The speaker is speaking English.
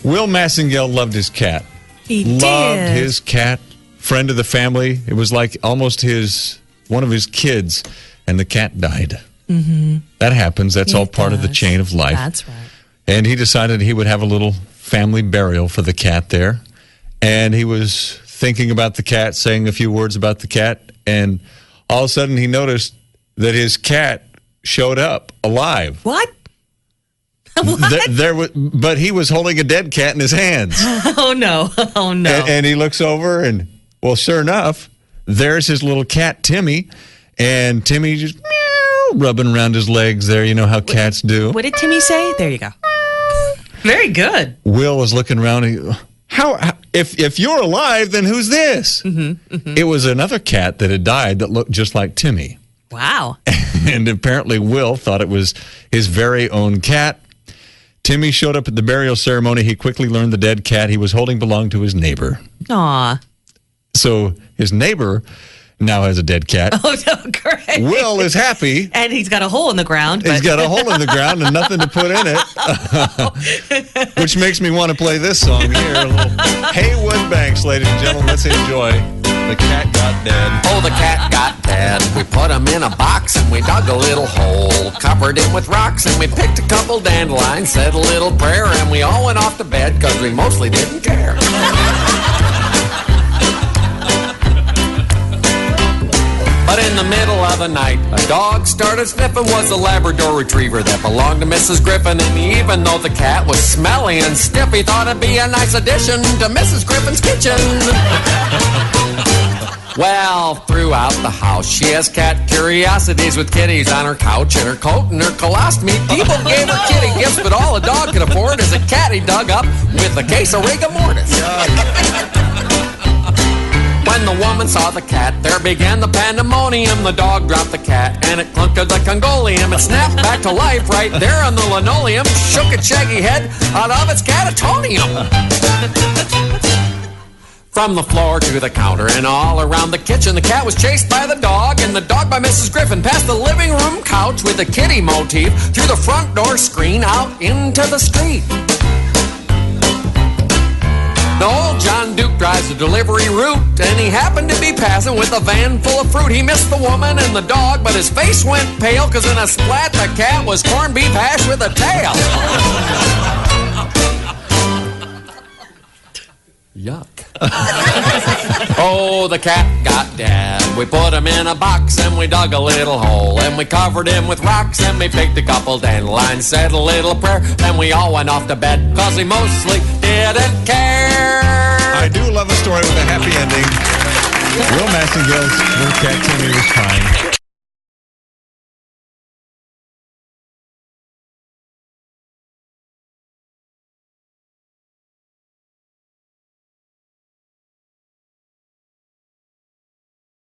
Will Massengale loved his cat. He loved did. his cat, friend of the family. It was like almost one of his kids, and the cat died. Mm-hmm. That happens. That's all part of the chain of life. That's right. And he decided he would have a little family burial for the cat there. And he was thinking about the cat, saying a few words about the cat, and all of a sudden he noticed that his cat showed up alive. What? But he was holding a dead cat in his hands. Oh, no. Oh, no. And he looks over, and, well, sure enough, there's his little cat, Timmy. And Timmy just meow, rubbing around his legs there. You know how cats do. What did Timmy say? There you go. Very good. Will was looking around. And if you're alive, then who's this? Mm-hmm, mm-hmm. It was another cat that had died that looked just like Timmy. Wow. And apparently Will thought it was his very own cat. Timmy showed up at the burial ceremony. He quickly learned the dead cat he was holding belonged to his neighbor. Aw. So his neighbor now has a dead cat. Oh, no, great. Will is happy. And he's got a hole in the ground. He's got a hole in the ground and nothing to put in it. Which makes me want to play this song here. A little Haywood Banks, ladies and gentlemen. Let's enjoy The Cat Got Dead. Oh, the cat got dead. We put him in a box and we dug a little hole, covered him with rocks and we picked a couple dandelions, said a little prayer, and we all went off to bed because we mostly didn't care. But in the middle of the night, a dog started sniffing. Was a Labrador Retriever that belonged to Mrs. Griffin. And even though the cat was smelly and stiff, he thought it'd be a nice addition to Mrs. Griffin's kitchen. Well, throughout the house, she has cat curiosities with kitties on her couch and her coat and her colostomy. People gave her kitty gifts, but all a dog could afford is a cat he dug up with a case of rigor mortis. When the woman saw the cat, there began the pandemonium. The dog dropped the cat, and it clunked to the Congolium. It snapped back to life right there on the linoleum, shook its shaggy head out of its catatonium. From the floor to the counter and all around the kitchen, the cat was chased by the dog, and the dog by Mrs. Griffin, past the living room couch with a kitty motif, through the front door screen out into the street. Now, old John Duke drives a delivery route, and he happened to be passing with a van full of fruit. He missed the woman and the dog, but his face went pale, because in a splat, the cat was corned beef hash with a tail. Yuck. Oh, the cat got dead. We put him in a box and we dug a little hole, and we covered him with rocks and we picked a couple dandelions, said a little prayer, then we all went off to bed because we mostly didn't care. I do love a story with a happy ending. Will Massengale's little cat Timmy was fine.